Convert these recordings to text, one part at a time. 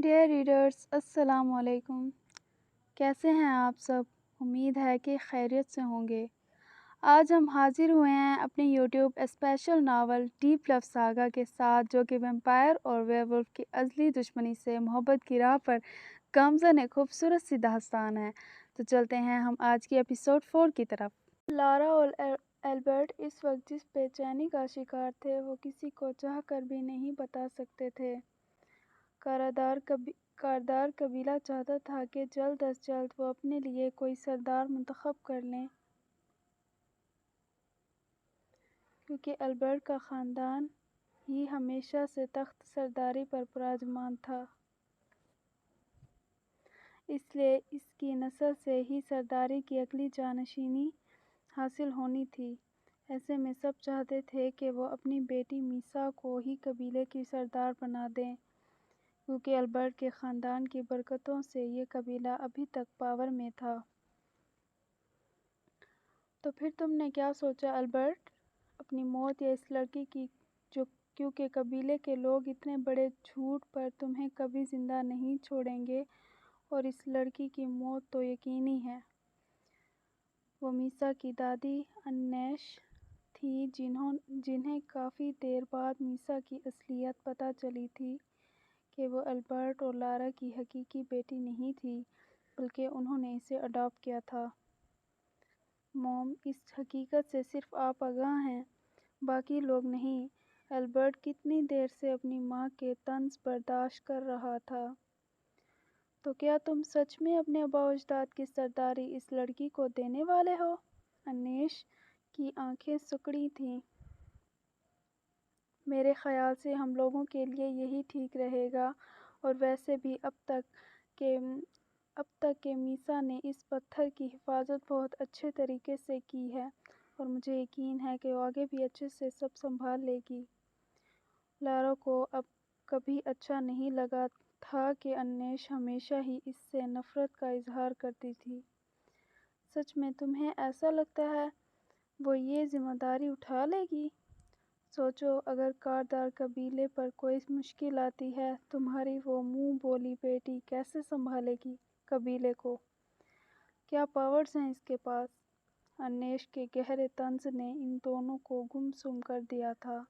Dear readers, السلام علیکم۔ کیسے ہیں آپ سب؟ امید ہے کہ خیریت سے ہوں گے۔ آج ہم حاضر ہوئے ہیں اپنی یوٹیوب اسپیشل ناول ڈیپ لو ساگا کے ساتھ، جو کہ ویمپائر اور ویئرولف کی ازلی دشمنی سے محبت کی راہ پر گامزن ایک خوبصورت سی داستان ہے۔ تو چلتے ہیں ہم آج کی ایپیسوڈ 4 کی طرف۔ لارا اور البرٹ اس وقت جس بے چینی کا شکار تھے وہ کسی کو چاہ کر بھی نہیں بتا سکتے تھے۔ کاردار قبیلہ چاہتا تھا کہ جلد از جلد وہ اپنے لیے کوئی سردار منتخب کر لیں، کیونکہ البرٹ کا خاندان ہی ہمیشہ سے تخت سرداری پر براجمان تھا۔ اس لیے اس کی نسل سے ہی سرداری کی اگلی جانشینی حاصل ہونی تھی۔ ایسے میں سب چاہتے تھے کہ وہ اپنی بیٹی میسا کو ہی قبیلے کی سردار بنا دیں، کیونکہ البرٹ کے خاندان کی برکتوں سے یہ قبیلہ ابھی تک پاور میں تھا۔ تو پھر تم نے کیا سوچا البرٹ؟ اپنی موت یا اس لڑکی کی، کیونکہ قبیلے کے لوگ اتنے بڑے جھوٹ پر تمہیں کبھی زندہ نہیں چھوڑیں گے، اور اس لڑکی کی موت تو یقینی ہے۔ وہ میسا کی دادی انیش تھی، جنہیں کافی دیر بعد میسا کی اصلیت پتہ چلی تھی کہ وہ البرٹ اور لارا کی حقیقی بیٹی نہیں تھی، بلکہ انہوں نے اسے اڈاپٹ کیا تھا۔ موم، اس حقیقت سے صرف آپ آگاہ ہیں، باقی لوگ نہیں۔ البرٹ کتنی دیر سے اپنی ماں کے طنز برداشت کر رہا تھا۔ تو کیا تم سچ میں اپنے آباء و اجداد کی سرداری اس لڑکی کو دینے والے ہو؟ انیش کی آنکھیں سکڑی تھیں۔ میرے خیال سے ہم لوگوں کے لیے یہی ٹھیک رہے گا، اور ویسے بھی اب تک کہ میسا نے اس پتھر کی حفاظت بہت اچھے طریقے سے کی ہے، اور مجھے یقین ہے کہ وہ آگے بھی اچھے سے سب سنبھال لے گی۔ لارا کو اب کبھی اچھا نہیں لگا تھا کہ انیش ہمیشہ ہی اس سے نفرت کا اظہار کرتی تھی۔ سچ میں تمہیں ایسا لگتا ہے وہ یہ ذمہ داری اٹھا لے گی؟ سوچو، اگر کاردار قبیلے پر کوئی مشکل آتی ہے، تمہاری وہ منہ بولی بیٹی کیسے سنبھالے گی قبیلے کو؟ کیا پاورز ہیں اس کے پاس؟ انیش کے گہرے طنز نے ان دونوں کو گم سم کر دیا تھا۔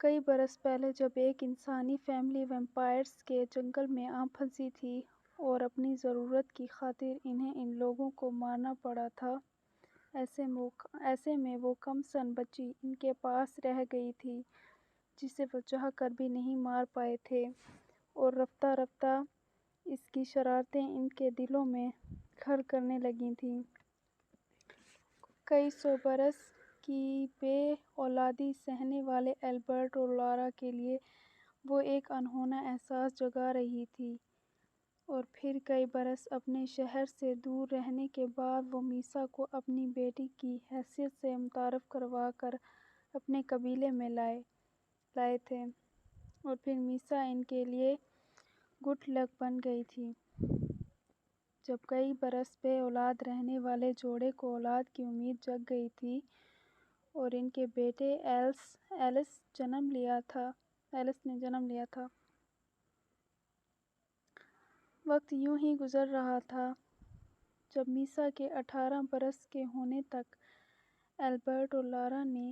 کئی برس پہلے جب ایک انسانی فیملی ویمپائرز کے جنگل میں آ پھنسی تھی اور اپنی ضرورت کی خاطر انہیں ان لوگوں کو مارنا پڑا تھا، ایسے میں وہ کم سن بچی ان کے پاس رہ گئی تھی، جسے وہ چاہ کر بھی نہیں مار پائے تھے، اور رفتہ رفتہ اس کی شرارتیں ان کے دلوں میں گھر کرنے لگی تھیں۔ کئی سو برس کی بے اولادی سہنے والے البرٹ اور لارا کے لیے وہ ایک انہونا احساس جگا رہی تھی، اور پھر کئی برس اپنے شہر سے دور رہنے کے بعد وہ میسا کو اپنی بیٹی کی حیثیت سے متعارف کروا کر اپنے قبیلے میں لائے تھے، اور پھر میسا ان کے لیے گڈ لک بن گئی تھی۔ جب کئی برس بے اولاد رہنے والے جوڑے کو اولاد کی امید جگ گئی تھی اور ان کے بیٹے ایلس نے جنم لیا تھا۔ وقت یوں ہی گزر رہا تھا۔ جب میسا کے 18 برس کے ہونے تک البرٹ اور لارا نے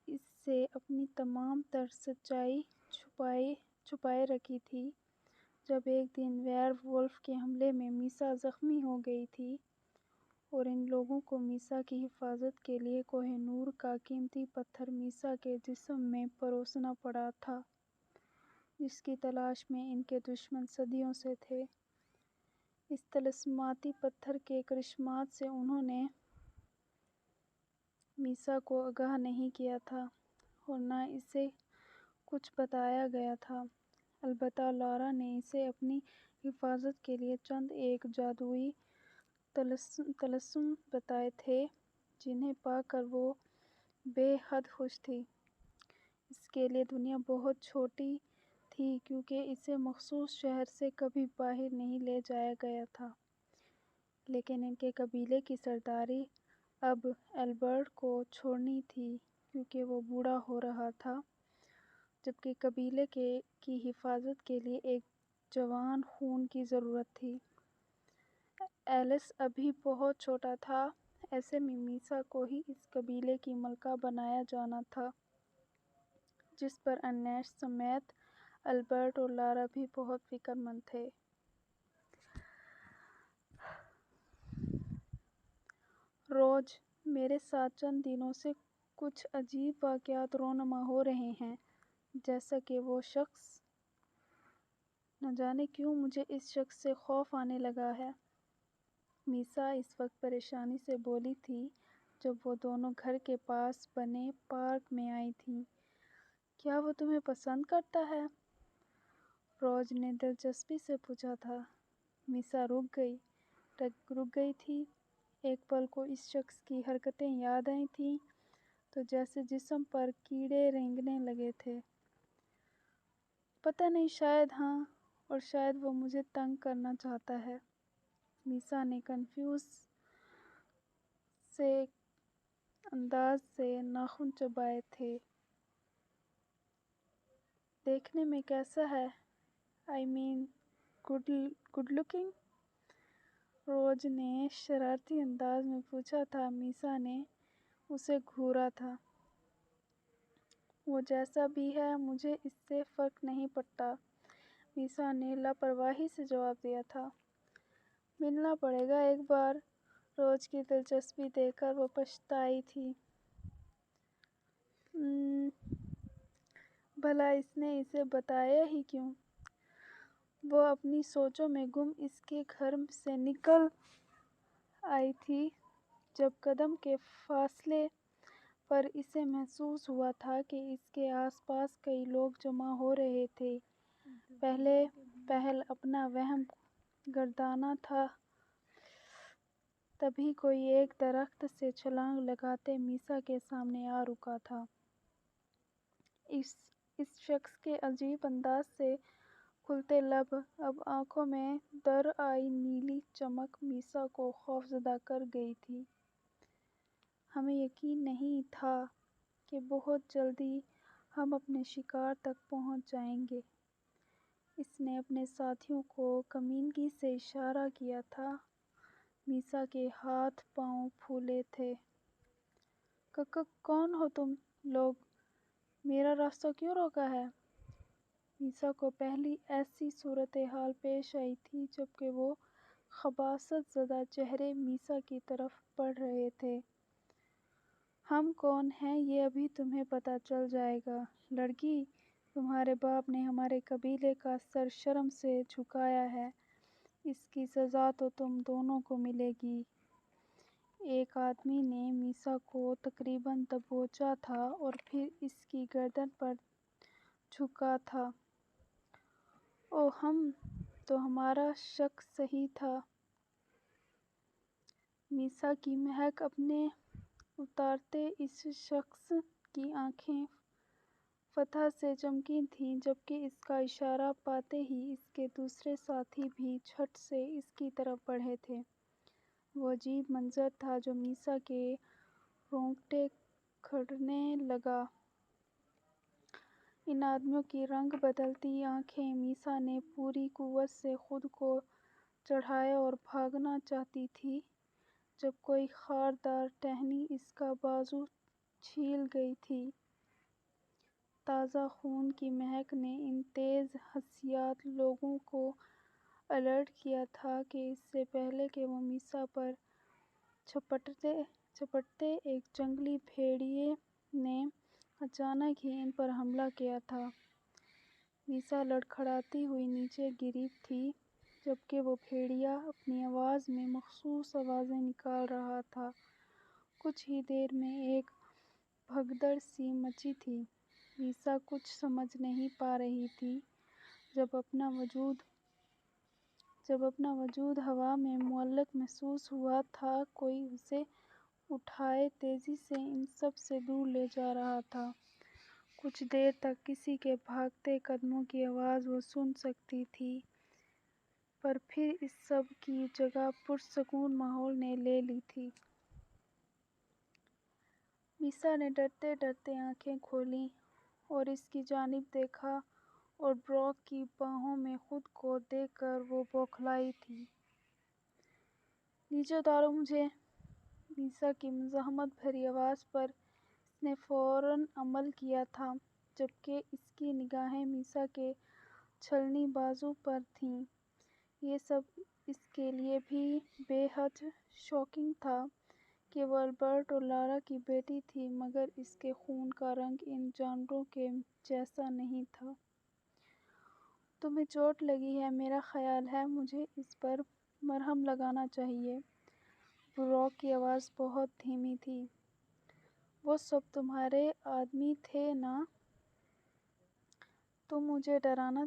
اس سے اپنی تمام تر سچائی چھپائے رکھی تھی۔ جب ایک دن ویئر وولف کے حملے میں میسا زخمی ہو گئی تھی، اور ان لوگوں کو میسا کی حفاظت کے لیے کوہ نور کا قیمتی پتھر میسا کے جسم میں پروسنا پڑا تھا، جس کی تلاش میں ان کے دشمن صدیوں سے تھے۔ اس طلسماتی پتھر کے کرشمات سے انہوں نے میسا کو آگاہ نہیں کیا تھا، اور نہ اسے کچھ بتایا گیا تھا۔ البتہ لارا نے اسے اپنی حفاظت کے لیے چند ایک جادوئی طلسم بتائے تھے، جنہیں پا کر وہ بے حد خوش تھی۔ اس کے لیے دنیا بہت چھوٹی تھی، کیونکہ اسے مخصوص شہر سے کبھی باہر نہیں لے جایا گیا تھا، لیکن ان کے قبیلے کی سرداری اب البرٹ کو چھوڑنی تھی، کیونکہ وہ بوڑھا ہو رہا تھا، جبکہ قبیلے کی حفاظت کے لیے ایک جوان خون کی ضرورت تھی۔ ایلس ابھی بہت چھوٹا تھا، ایسے میں میسا کو ہی اس قبیلے کی ملکہ بنایا جانا تھا، جس پر انیس سمیت البرٹ اور لارا بھی بہت فکر مند تھے۔ روز میرے ساتھ چند دنوں سے کچھ عجیب واقعات رونما ہو رہے ہیں، جیسا کہ وہ شخص۔ نہ جانے کیوں مجھے اس شخص سے خوف آنے لگا ہے، میسا اس وقت پریشانی سے بولی تھی جب وہ دونوں گھر کے پاس بنے پارک میں آئی تھیں۔ کیا وہ تمہیں پسند کرتا ہے؟ روز نے دلچسپی سے پوچھا تھا۔ میسا رک گئی تھی۔ ایک پل کو اس شخص کی حرکتیں یاد آئی تھیں تو جیسے جسم پر کیڑے رینگنے لگے تھے۔ پتہ نہیں، شاید ہاں، اور شاید وہ مجھے تنگ کرنا چاہتا ہے۔ میسا نے کنفیوز سے انداز سے ناخن چبائے تھے۔ دیکھنے میں کیسا ہے؟ I mean good looking؟ روز نے شرارتی انداز میں پوچھا تھا۔ میسا نے اسے گھورا تھا۔ وہ جیسا بھی ہے مجھے اس سے فرق نہیں پڑتا، میسا نے لاپرواہی سے جواب دیا تھا۔ ملنا پڑے گا ایک بار۔ روز کی دلچسپی دیکھ کر وہ پچھتائی تھی۔ بھلا اس نے اسے بتایا ہی کیوں؟ وہ اپنی سوچوں میں گم اس کے گھر سے نکل آئی تھی جب قدم کے فاصلے پر اسے محسوس ہوا تھا کہ اس کے آس پاس کئی لوگ جمع ہو رہے تھے۔ پہل اپنا وہم گردانا تھا، تبھی کوئی ایک درخت سے چھلانگ لگاتے میسا کے سامنے آ رکا تھا۔ اس شخص کے عجیب انداز سے کھلتے لب، اب آنکھوں میں در آئی نیلی چمک میسا کو خوفزدہ کر گئی تھی۔ ہمیں یقین نہیں تھا کہ بہت جلدی ہم اپنے شکار تک پہنچ جائیں گے۔ اس نے اپنے ساتھیوں کو کمینگی سے اشارہ کیا تھا۔ میسا کے ہاتھ پاؤں پھولے تھے۔ کون ہو تم لوگ؟ میرا راستہ کیوں روکا ہے؟ میسا کو پہلی ایسی صورتحال پیش آئی تھی جبکہ وہ خباثت زدہ چہرے میسا کی طرف بڑھ رہے تھے۔ ہم کون ہیں یہ ابھی تمہیں پتہ چل جائے گا، لڑکی۔ تمہارے باپ نے ہمارے قبیلے کا سر شرم سے جھکایا ہے، اس کی سزا تو تم دونوں کو ملے گی۔ ایک آدمی نے میسا کو تقریباً دبوچا تھا اور پھر اس کی گردن پر جھکا تھا۔ اوہ، تو ہمارا شک صحیح تھا۔ میسا کی مہک اپنے اتارتے اس شخص کی آنکھیں فتح سے چمکی تھیں، جبکہ اس کا اشارہ پاتے ہی اس کے دوسرے ساتھی بھی جھٹ سے اس کی طرف بڑھے تھے۔ وہ عجیب منظر تھا جو میسا کے رونگٹے کھڑنے لگا۔ ان آدمیوں کی رنگ بدلتی آنکھیں۔ میسا نے پوری قوت سے خود کو چڑھایا اور بھاگنا چاہتی تھی جب کوئی خاردار ٹہنی اس کا بازو چھیل گئی تھی۔ تازہ خون کی مہک نے ان تیز حسیات لوگوں کو الرٹ کیا تھا کہ اس سے پہلے کہ وہ میسا پر جھپٹتے، ایک جنگلی بھیڑیے نے اچانک ہی ان پر حملہ کیا تھا۔ میسا لڑکھڑاتی ہوئی نیچے گری تھی جبکہ وہ بھیڑیا اپنی آواز میں مخصوص آوازیں نکال رہا تھا۔ کچھ ہی دیر میں ایک بھگدڑ سی مچی تھی۔ میسا کچھ سمجھ نہیں پا رہی تھی۔ جب اپنا وجود ہوا میں معلق محسوس ہوا تھا، کوئی اسے اٹھائے تیزی سے ان سب سے دور لے جا رہا تھا۔ کچھ دیر تک کسی کے بھاگتے قدموں کی آواز وہ سن سکتی تھی، پر پھر اس سب کی جگہ پرسکون ماحول نے لے لی تھی۔ میسا نے ڈرتے ڈرتے آنکھیں کھولیں اور اس کی جانب دیکھا اور بروک کی باہوں میں خود کو دیکھ کر وہ بوکھلائی تھی۔ نیچے اتارو مجھے، میسا کی مزاحمت بھری آواز پر اس نے فوراً عمل کیا تھا، جبکہ اس کی نگاہیں میسا کے چھلنی بازو پر تھیں۔ یہ سب اس کے لیے بھی بے حد شاکنگ تھا کہ وہ البرٹ اور لارا کی بیٹی تھی، مگر اس کے خون کا رنگ ان جانوروں کے جیسا نہیں تھا۔ تمہیں چوٹ لگی ہے، میرا خیال ہے مجھے اس پر مرہم لگانا چاہیے۔ بروک کی آواز بہت دھیمی تھی۔ وہ سب تمہارے آدمی تھے نا؟ تم مجھے ڈرانا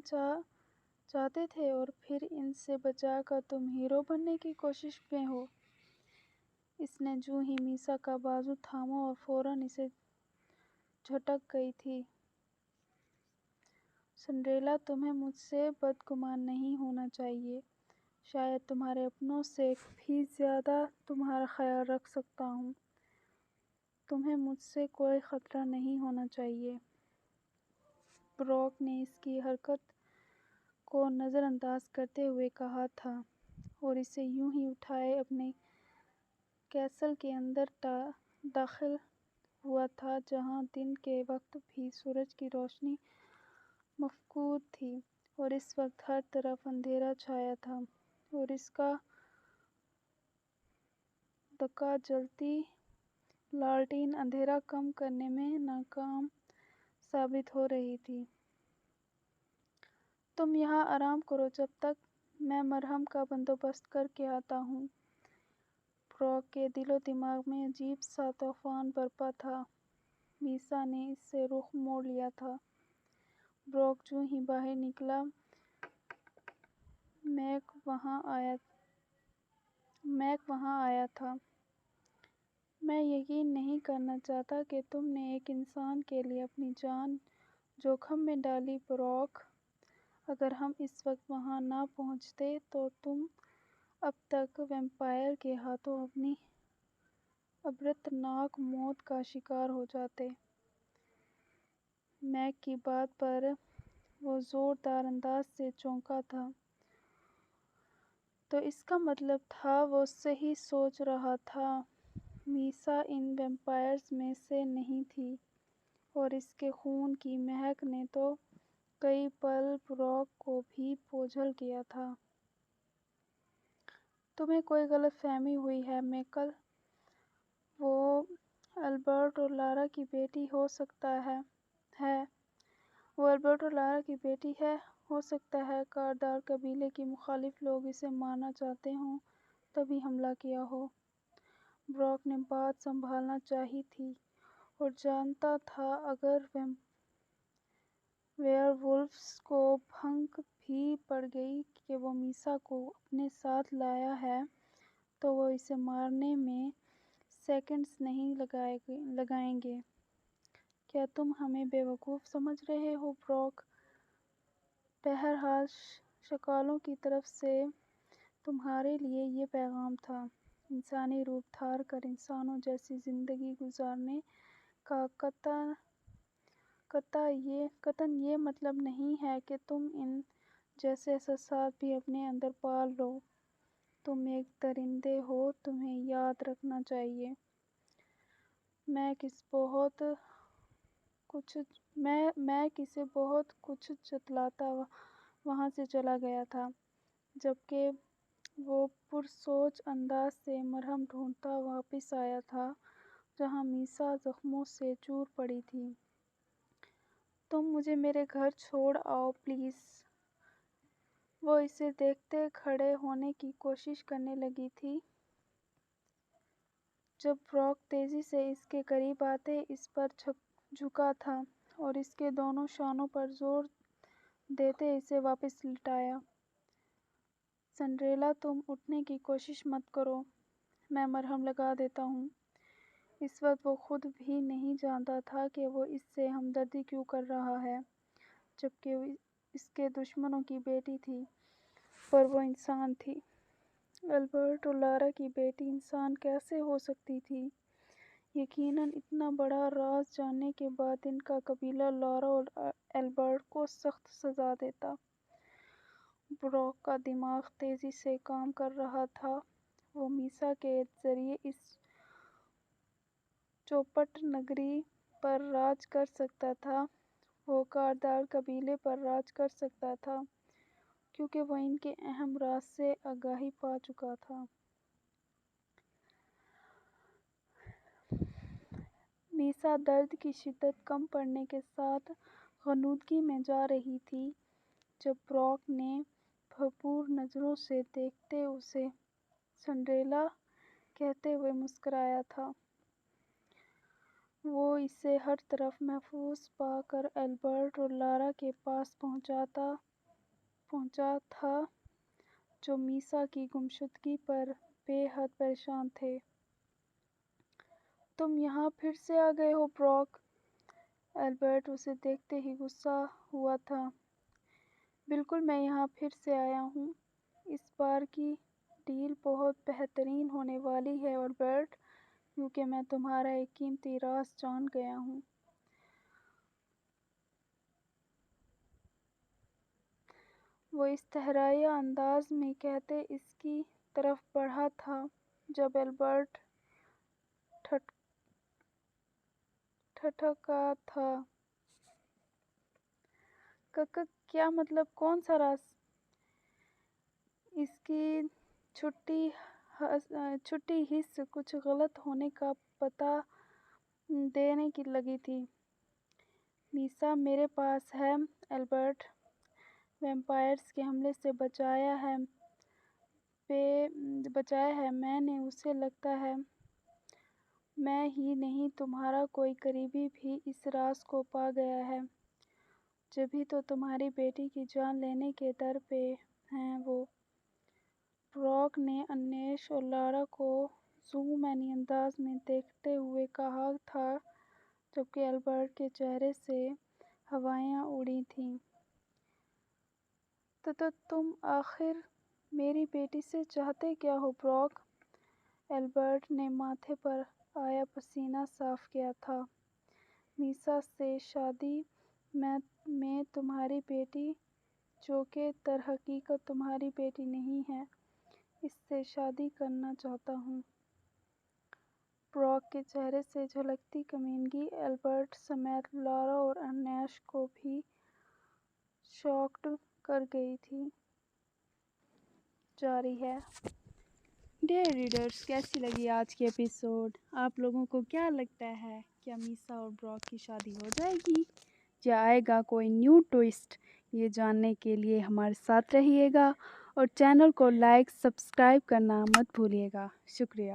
چاہتے تھے اور پھر ان سے بچا کر تم ہیرو بننے کی کوشش میں ہو۔ اس نے جوں ہی میسا کا بازو تھاما اور فوراً اسے جھٹک گئی تھی۔ سنڈریلا، تمہیں مجھ سے بدگمان نہیں ہونا چاہیے۔ شاید تمہارے اپنوں سے بھی زیادہ تمہارا خیال رکھ سکتا ہوں۔ تمہیں مجھ سے کوئی خطرہ نہیں ہونا چاہیے۔ بروک نے اس کی حرکت کو نظر انداز کرتے ہوئے کہا تھا اور اسے یوں ہی اٹھائے اپنے کیسل کے اندر داخل ہوا تھا، جہاں دن کے وقت بھی سورج کی روشنی مفقود تھی اور اس وقت ہر طرف اندھیرا چھایا تھا اور اس کا دکا جلتی لالٹین اندھیرا کم کرنے میں ناکام ثابت ہو رہی تھی۔ تم یہاں آرام کرو جب تک میں مرہم کا بندوبست کر کے آتا ہوں۔ بروک کے دل و دماغ میں عجیب سا طوفان برپا تھا۔ میسا نے اس سے رخ موڑ لیا تھا۔ بروک جوں ہی باہر نکلا، میک وہاں آیا تھا۔ میں یقین نہیں کرنا چاہتا کہ تم نے ایک انسان کے لیے اپنی جان جوخم میں ڈالی بروک۔ اگر ہم اس وقت وہاں نہ پہنچتے تو تم اب تک ویمپائر کے ہاتھوں اپنی عبرتناک موت کا شکار ہو جاتے۔ میک کی بات پر وہ زوردار انداز سے چونکا تھا۔ تو اس کا مطلب تھا وہ صحیح سوچ رہا تھا۔ میسا ان ویمپائرز میں سے نہیں تھی اور اس کے خون کی مہک نے تو کئی پل بروک کو بھی بوجھل کیا تھا۔ تمہیں کوئی غلط فہمی ہوئی ہے میکل۔ وہ البرٹ اور لارا کی بیٹی ہو سکتا ہے۔ وہ البرٹ اور لارا کی بیٹی ہے۔ ہو سکتا ہے کاردار قبیلے کے مخالف لوگ اسے مارنا چاہتے ہوں تبھی حملہ کیا ہو۔ بروک نے بات سنبھالنا چاہی تھی اور جانتا تھا اگر ویئر وولفز کو بھنک بھی پڑ گئی کہ وہ میسا کو اپنے ساتھ لایا ہے تو وہ اسے مارنے میں سیکنڈز نہیں لگائیں گے۔ کیا تم ہمیں بے وقوف سمجھ رہے ہو بروک؟ بہرحال شکالوں کی طرف سے تمہارے لیے یہ پیغام تھا۔ انسانی روپ دھار کر انسانوں جیسی زندگی گزارنے کا قطعاً یہ مطلب نہیں ہے کہ تم ان جیسے احساسات بھی اپنے اندر پال لو۔ تم ایک درندے ہو، تمہیں یاد رکھنا چاہیے۔ میک اسے بہت کچھ جتلاتا وہاں سے چلا گیا تھا، جبکہ وہ پرسوچ انداز سے مرہم ڈھونڈتا واپس آیا تھا جہاں میسا زخموں سے چور پڑی تھی۔ تم مجھے میرے گھر چھوڑ آؤ پلیز۔ وہ اسے دیکھتے کھڑے ہونے کی کوشش کرنے لگی تھی جب بروک تیزی سے اس کے قریب آتے اس پر جھکا تھا اور اس کے دونوں شانوں پر زور دیتے اسے واپس لٹایا۔ سنڈریلا، تم اٹھنے کی کوشش مت کرو، میں مرہم لگا دیتا ہوں۔ اس وقت وہ خود بھی نہیں جانتا تھا کہ وہ اس سے ہمدردی کیوں کر رہا ہے، جبکہ وہ اس کے دشمنوں کی بیٹی تھی، پر وہ انسان تھی۔ البرٹ اور لارا کی بیٹی انسان کیسے ہو سکتی تھی؟ یقیناً اتنا بڑا راز جاننے کے بعد ان کا قبیلہ لارا اور البرٹ کو سخت سزا دیتا۔ براک کا دماغ تیزی سے کام کر رہا تھا۔ وہ میسا کے ذریعے اس چوپٹ نگری پر راج کر سکتا تھا۔ وہ کاردار قبیلے پر راج کر سکتا تھا کیونکہ وہ ان کے اہم راز سے آگاہی پا چکا تھا۔ میسا درد کی شدت کم پڑنے کے ساتھ غنودگی میں جا رہی تھی جب براک نے بھرپور نظروں سے دیکھتے اسے سنڈریلا کہتے ہوئے مسکرایا تھا۔ وہ اسے ہر طرف محفوظ پا کر البرٹ اور لارا کے پاس پہنچا تھا جو میسا کی گمشدگی پر بے حد پریشان تھے۔ تم یہاں پھر سے آ گئے ہو براک؟ البرٹ اسے دیکھتے ہی غصہ ہوا تھا۔ بالکل میں یہاں پھر سے آیا ہوں۔ اس بار کی ڈیل بہت بہترین ہونے والی ہے البرٹ کیونکہ میں تمہارا ایک قیمتی راز جان گیا ہوں۔ وہ استہزائیہ انداز میں کہتے اس کی طرف بڑھا تھا جب البرٹ ٹھٹکا تھا۔ کیا مطلب کون سا راز؟ اس کی چھٹی حس کچھ غلط ہونے کا پتہ دینے لگی تھی۔ میسا میرے پاس ہے البرٹ۔ ویمپائرز کے حملے سے بچایا ہے میں نے اسے۔ لگتا ہے میں ہی نہیں تمہارا کوئی قریبی بھی اس راز کو پا گیا ہے۔ جبھی تو تمہاری بیٹی کی جان لینے کے در پہ ہیں وہ۔ براک نے انیش اور لارا کو زومینی انداز میں دیکھتے ہوئے کہا تھا جبکہ البرٹ کے چہرے سے ہوائیں اڑی تھیں۔ تو تم آخر میری بیٹی سے چاہتے کیا ہو براک؟ البرٹ نے ماتھے پر آیا پسینہ صاف کیا تھا۔ میسا سے شادی میں تمہاری بیٹی جو کہ درحقیقت تمہاری بیٹی نہیں ہے اس سے شادی کرنا چاہتا ہوں۔ براک کے چہرے سے جھلکتی کمینگی البرٹ سمیت لارا اور انیش کو بھی شاکڈ کر گئی تھی۔ جاری ہے۔ ڈیئر ریڈرز، کیسی لگی آج کی ایپیسوڈ؟ آپ لوگوں کو کیا لگتا ہے؟ کیا میسا اور براک کی شادی ہو جائے گی یا آئے گا کوئی نیو ٹوئسٹ؟ یہ جاننے کے لیے ہمارے ساتھ رہیے گا اور چینل کو لائک سبسکرائب کرنا مت بھولیے گا۔ شکریہ۔